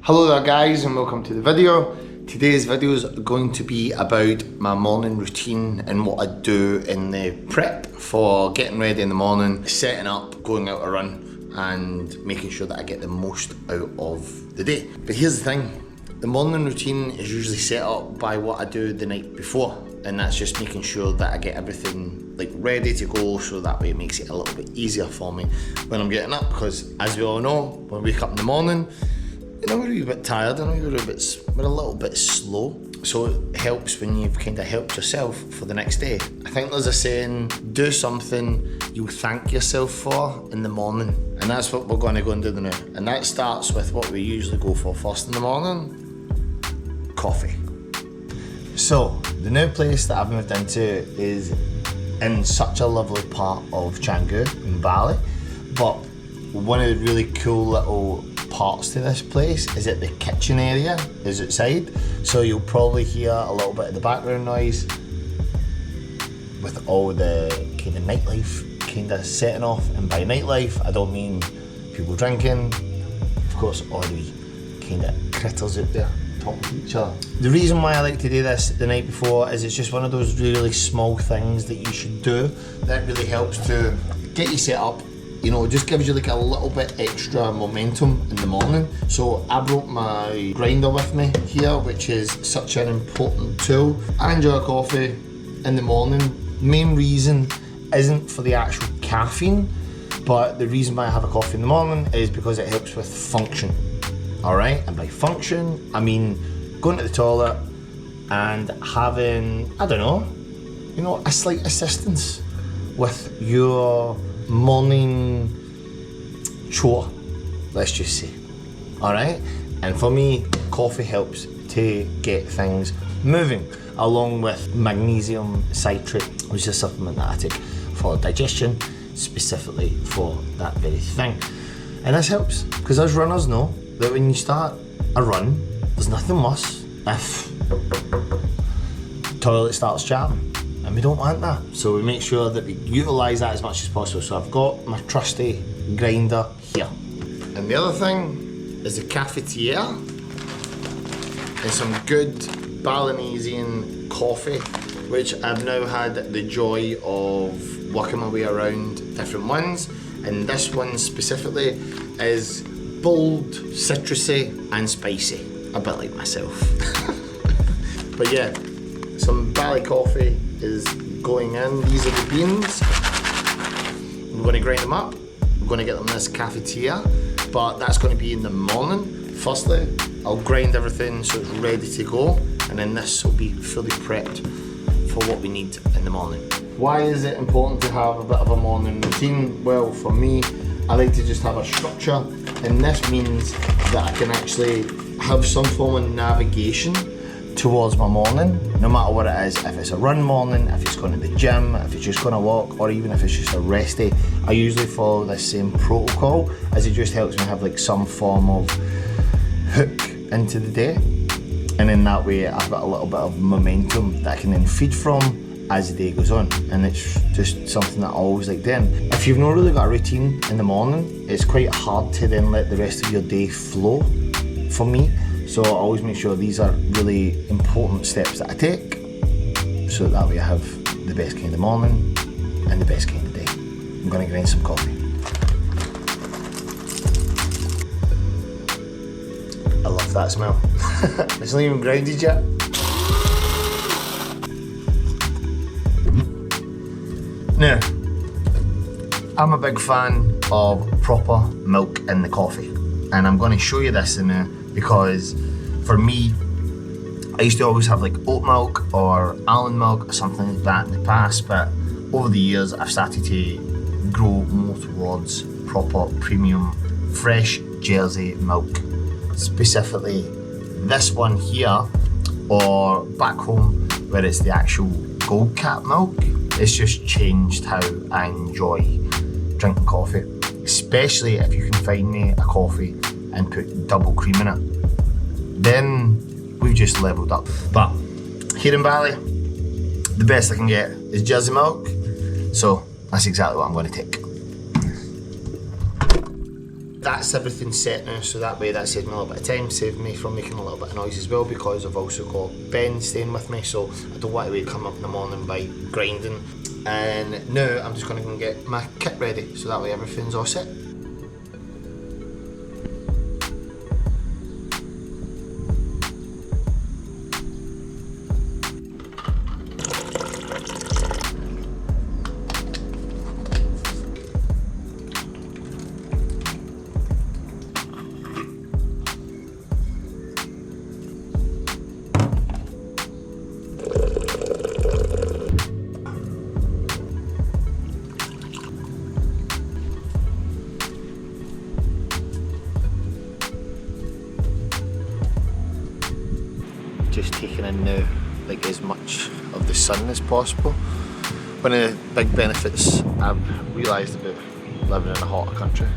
Hello there guys and welcome to the video. Today's video is going to be about my morning routine and what I do in the prep for getting ready in the morning, setting up, going out a run and making sure that I get the most out of the day. But here's the thing, the morning routine is usually set up by what I do the night before, and that's just making sure that I get everything like ready to go, so that way it makes it a little bit easier for me when I'm getting up, because as we all know, when we wake up in the morning, you know, we're a bit tired and we're a little bit slow. So it helps when you've kind of helped yourself for the next day. I think there's a saying, do something you'll thank yourself for in the morning. And that's what we're going to go and do now. And that starts with what we usually go for first in the morning, coffee. So the new place that I've moved into is in such a lovely part of Canggu in Bali. But one of the really cool little parts to this place is that the kitchen area is outside, so you'll probably hear a little bit of the background noise with all the kind of nightlife kind of setting off. And by nightlife I don't mean people drinking, of course, all the kind of critters out there talking to each other. The reason why I like to do this the night before is it's just one of those really small things that you should do that really helps to get you set up. You know, it just gives you like a little bit extra momentum in the morning. So I brought my grinder with me here, which is such an important tool. I enjoy a coffee in the morning. Main reason isn't for the actual caffeine, but the reason why I have a coffee in the morning is because it helps with function. All right, and by function, I mean going to the toilet and having, I don't know, you know, a slight assistance with your morning chore, let's just say. All right, and for me, coffee helps to get things moving, along with magnesium citrate, which is a supplement that I take for digestion, specifically for that very thing. And this helps, because as runners know that when you start a run, there's nothing worse if toilet starts chatting. And we don't want that, so we make sure that we utilise that as much as possible. So I've got my trusty grinder here. And the other thing is the cafetiere and some good Balinesian coffee, which I've now had the joy of working my way around different ones. And this one specifically is bold, citrusy and spicy, a bit like myself. But yeah, some Bali coffee is going in. These are the beans. I'm going to grind them up. I'm going to get them in this cafetiere, but that's going to be in the morning. Firstly, I'll grind everything so it's ready to go, and then this will be fully prepped for what we need in the morning. Why is it important to have a bit of a morning routine? Well, for me, I like to just have a structure, and this means that I can actually have some form of navigation towards my morning, no matter what it is. If it's a run morning, if it's going to the gym, if it's just going to walk, or even if it's just a rest day, I usually follow this same protocol, as it just helps me have like some form of hook into the day, and in that way I've got a little bit of momentum that I can then feed from as the day goes on. And it's just something that I always like doing. If you've not really got a routine in the morning, it's quite hard to then let the rest of your day flow for me. So I always make sure these are really important steps that I take, so that way I have the best kind of morning and the best kind of day. I'm going to grind some coffee. I love that smell. It's not even grounded yet. Now, I'm a big fan of proper milk in the coffee, and I'm going to show you this now. Because for me, I used to always have like oat milk or almond milk or something like that in the past, but over the years I've started to grow more towards proper premium fresh Jersey milk. Specifically this one here, or back home where it's the actual gold cap milk. It's just changed how I enjoy drinking coffee, especially if you can find me a coffee and put double cream in it. Then we've just leveled up. But here in Bali, the best I can get is Jersey milk, so that's exactly what I'm going to take. that's everything set now, so that way that saved me a little bit of time, saved me from making a little bit of noise as well, because I've also got Ben staying with me, so I don't want to wake him up in the morning by grinding. And now I'm just going to go and get my kit ready, so that way everything's all set. Just taking in now like as much of the sun as possible. One of the big benefits I've realised about living in a hotter country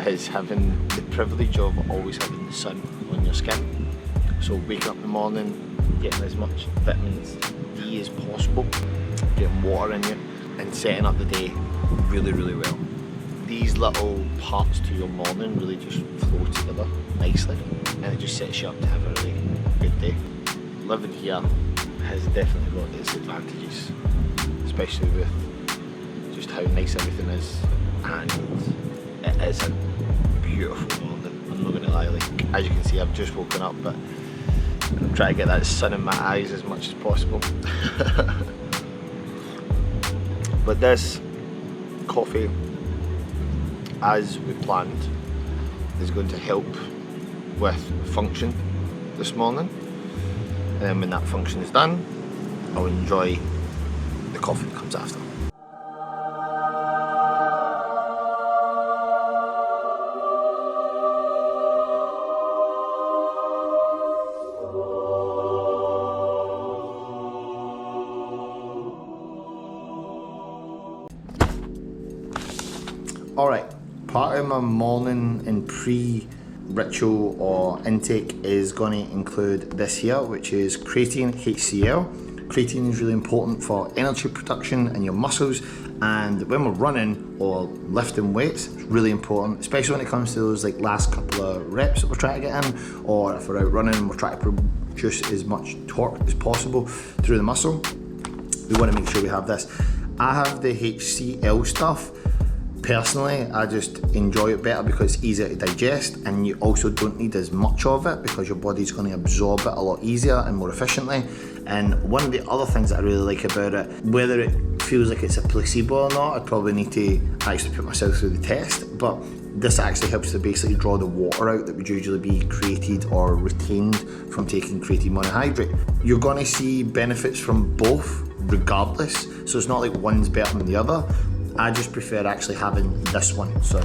is having the privilege of always having the sun on your skin. So waking up in the morning, getting as much vitamins D as possible, getting water in you, and setting up the day really, really well. These little parts to your morning really just flow together nicely, and it just sets you up to have a really good day. Living here has definitely got its advantages, especially with just how nice everything is, and it is a beautiful morning, I'm not going to lie. Like, as you can see, I've just woken up, but I'm trying to get that sun in my eyes as much as possible. But this coffee, as we planned, is going to help with function this morning, and then when that function is done, I'll enjoy the coffee that comes after. Alright, part of my morning and pre-ritual or intake is going to include this here, which is creatine HCl. Creatine is really important for energy production in your muscles, and when we're running or lifting weights, it's really important, especially when it comes to those like last couple of reps that we're trying to get in, or if we're out running and we're trying to produce as much torque as possible through the muscle. We want to make sure we have this. I have the HCl stuff. Personally, I just enjoy it better because it's easier to digest, and you also don't need as much of it because your body's going to absorb it a lot easier and more efficiently. And one of the other things that I really like about it, whether it feels like it's a placebo or not, I'd probably need to actually put myself through the test, but this actually helps to basically draw the water out that would usually be created or retained from taking creatine monohydrate. You're going to see benefits from both regardless, so it's not like one's better than the other. I just prefer actually having this one. So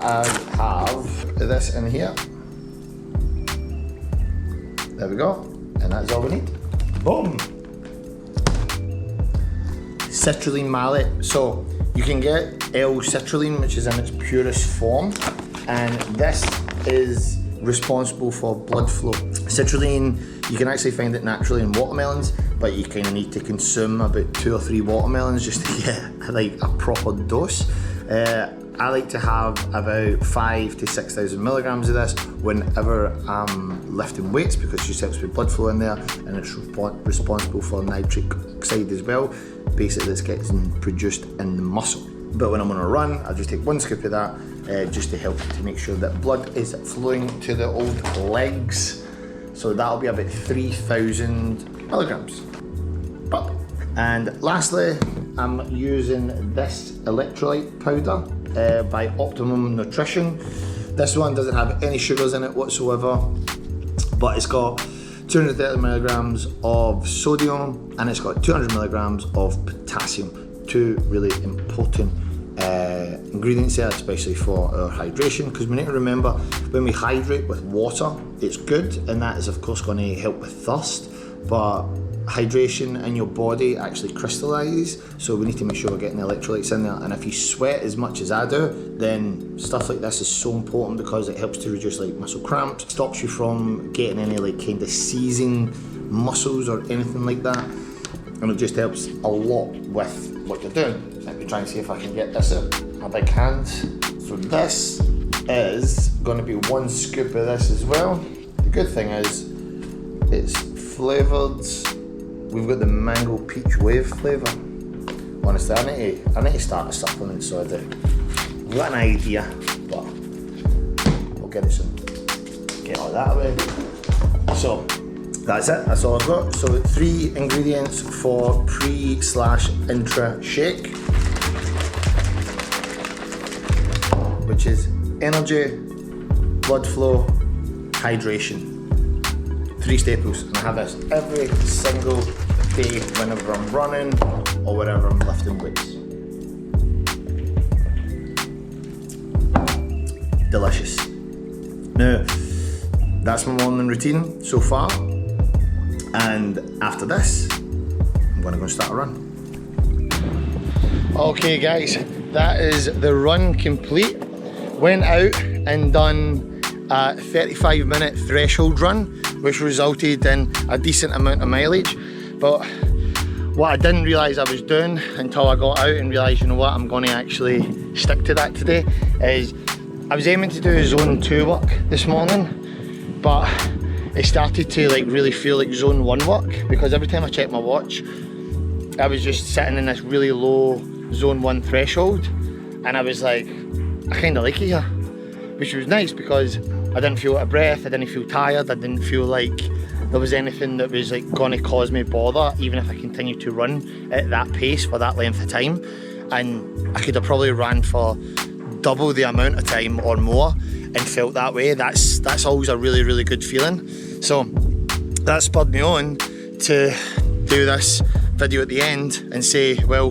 I have this in here. There we go, and that's all we need. Boom. Citrulline malate. So you can get L-citrulline, which is in its purest form, and this is responsible for blood flow. Citrulline, you can actually find it naturally in watermelons, but you kind of need to consume about 2 or 3 watermelons just to get like a proper dose. I like to have about 5,000 to 6,000 milligrams of this whenever I'm lifting weights, because it just helps with blood flow in there, and it's responsible for nitric oxide as well, basically that's getting produced in the muscle. But when I'm on a run, I just take 1 scoop of that just to help to make sure that blood is flowing to the old legs. So that'll be about 3,000 milligrams. Perfect. And lastly, I'm using this electrolyte powder by Optimum Nutrition. This one doesn't have any sugars in it whatsoever, but it's got 230 milligrams of sodium and it's got 200 milligrams of potassium. 2 really important ingredients there, especially for our hydration, because we need to remember when we hydrate with water, it's good, and that is of course going to help with thirst, but hydration in your body actually crystallizes, so we need to make sure we're getting the electrolytes in there. And if you sweat as much as I do, then stuff like this is so important because it helps to reduce like muscle cramps, stops you from getting any like kind of seizing muscles or anything like that, and it just helps a lot with what you're doing. Let me try and see if I can get this out. My big hands. So this is going to be 1 scoop of this as well. The good thing is it's flavoured. We've got the mango peach wave flavour. Honestly, I need to start a supplement, so I do. I've got an idea, but we'll get all that away. So that's it, that's all I've got. So 3 ingredients for pre/intra shake, which is energy, blood flow, hydration. 3 staples, and I have this every single day whenever I'm running or whenever I'm lifting weights. Delicious. Now, that's my morning routine so far, and after this, I'm gonna go start a run. Okay guys, that is the run complete. Went out and done a 35-minute threshold run, which resulted in a decent amount of mileage. But what I didn't realise I was doing until I got out and realised, you know what, I'm going to actually stick to that today, is I was aiming to do a zone 2 work this morning, but it started to like really feel like zone 1 work, because every time I checked my watch, I was just sitting in this really low zone 1 threshold, and I was like, I kind of like it here, which was nice because I didn't feel out of breath, I didn't feel tired, I didn't feel like there was anything that was like going to cause me bother, even if I continued to run at that pace for that length of time. And I could have probably ran for double the amount of time or more and felt that way. That's always a really, really good feeling. So that spurred me on to do this video at the end and say, well,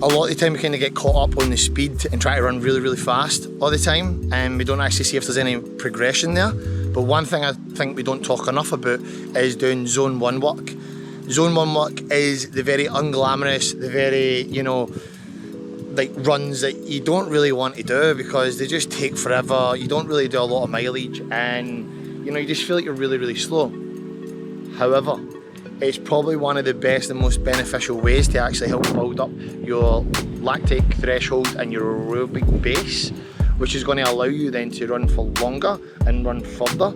a lot of the time we kind of get caught up on the speed and try to run really, really fast all the time, and we don't actually see if there's any progression there. But one thing I think we don't talk enough about is doing zone 1 work. Zone 1 work is the very unglamorous, the very, you know, like runs that you don't really want to do because they just take forever, you don't really do a lot of mileage, and you know, you just feel like you're really, really slow. However, it's probably one of the best and most beneficial ways to actually help build up your lactic threshold and your aerobic base, which is going to allow you then to run for longer and run further.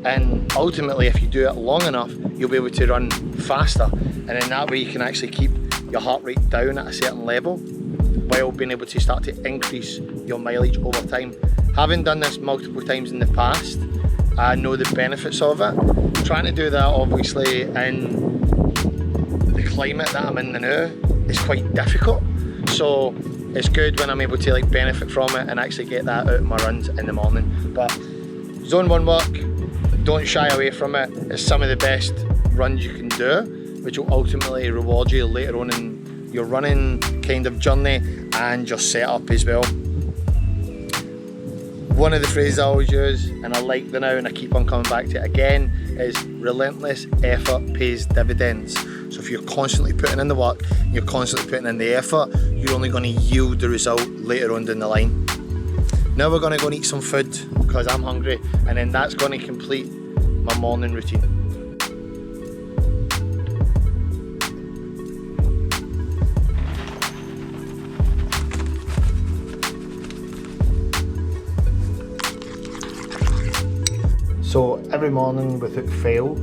And ultimately, if you do it long enough, you'll be able to run faster. And in that way, you can actually keep your heart rate down at a certain level while being able to start to increase your mileage over time. Having done this multiple times in the past, I know the benefits of it. Trying to do that obviously in the climate that I'm in now is quite difficult. So it's good when I'm able to like benefit from it and actually get that out of my runs in the morning. But zone 1 work, don't shy away from it. It's some of the best runs you can do, which will ultimately reward you later on in your running kind of journey and your setup as well. One of the phrases I always use, and I like the now and I keep on coming back to it again, is relentless effort pays dividends. So if you're constantly putting in the work, you're constantly putting in the effort, you're only going to yield the result later on down the line. Now we're going to go and eat some food because I'm hungry, and then that's going to complete my morning routine. So every morning without fail,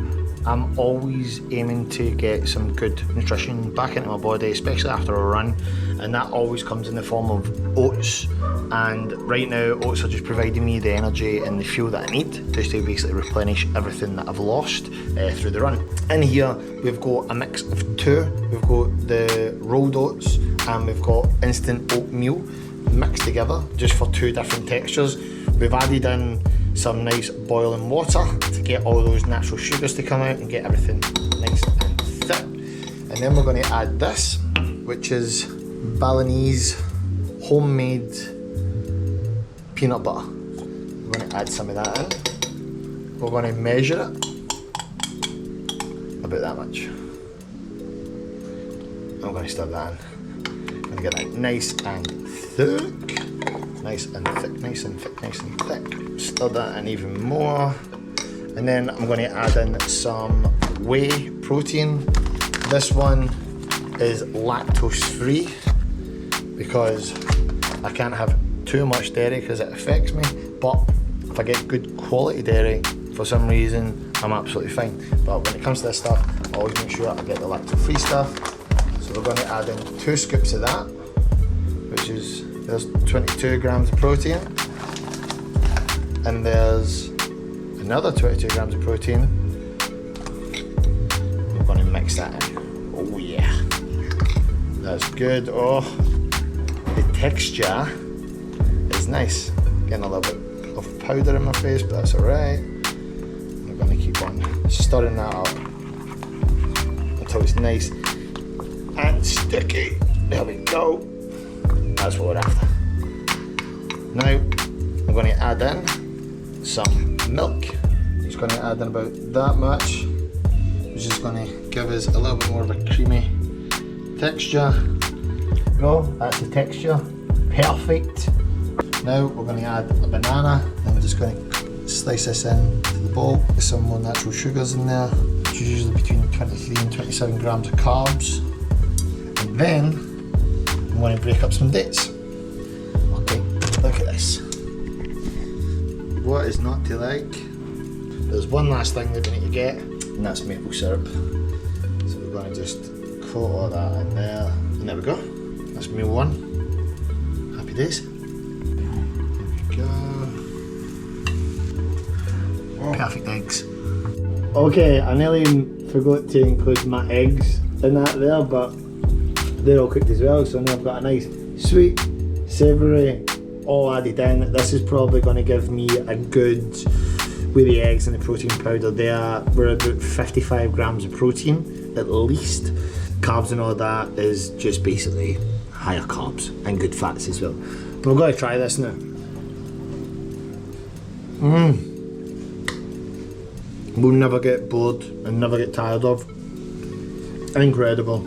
I'm always aiming to get some good nutrition back into my body, especially after a run, and that always comes in the form of oats. And right now, oats are just providing me the energy and the fuel that I need just to basically replenish everything that I've lost through the run. In here, we've got a mix of 2. We've got the rolled oats and we've got instant oatmeal mixed together just for 2 different textures. We've added in some nice boiling water to get all those natural sugars to come out and get everything nice and thick. And then we're going to add this, which is Balinese homemade peanut butter. We're going to add some of that in. We're going to measure it about that much. I'm going to stir that in. I'm going to get that nice and thick. Nice and thick, nice and thick, nice and thick. Stir that in even more. And then I'm going to add in some whey protein. This one is lactose free because I can't have too much dairy because it affects me, but if I get good quality dairy, for some reason, I'm absolutely fine. But when it comes to this stuff, I always make sure I get the lactose-free stuff. So we're going to add in 2 scoops of that, which is, there's 22 grams of protein, and there's another 22 grams of protein. We're going to mix that in. Oh yeah, that's good. Oh, the texture is nice. Getting a little bit of powder in my face, but that's alright. We're going to keep on stirring that up until it's nice and sticky. There we go. That's what we're after. Now I'm going to add in some milk. Just going to add in about that much, which is going to give us a little bit more of a creamy texture. No, that's the texture. Perfect. Now we're going to add a banana, and we're just going to slice this in to the bowl with some more natural sugars in there, which is usually between 23 and 27 grams of carbs. And then I'm going to break up some dates. Okay, look at this. What is not to like? There's one last thing that we need to get, and that's maple syrup. So we're going to just coat all that in there, and there we go. That's meal 1. Happy days. There we go. Oh. Perfect eggs. Okay, I nearly forgot to include my eggs in that there, but they're all cooked as well, so now I've got a nice sweet, savoury, all added in. This is probably going to give me a good, with the eggs and the protein powder there, we're about 55 grams of protein at least. Carbs and all that is just basically higher carbs and good fats as well. But we're going to try this now. We'll never get bored and never get tired of. Incredible.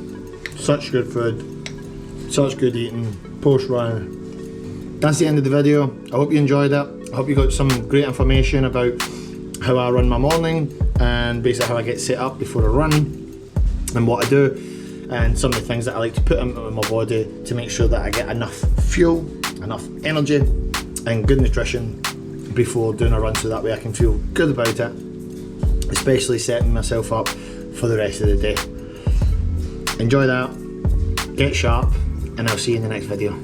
Such good food, such good eating, post run. That's the end of the video. I hope you enjoyed it. I hope you got some great information about how I run my morning and basically how I get set up before I run and what I do, and some of the things that I like to put into my body to make sure that I get enough fuel, enough energy and good nutrition before doing a run, so that way I can feel good about it, especially setting myself up for the rest of the day. Enjoy that, get sharp, and I'll see you in the next video.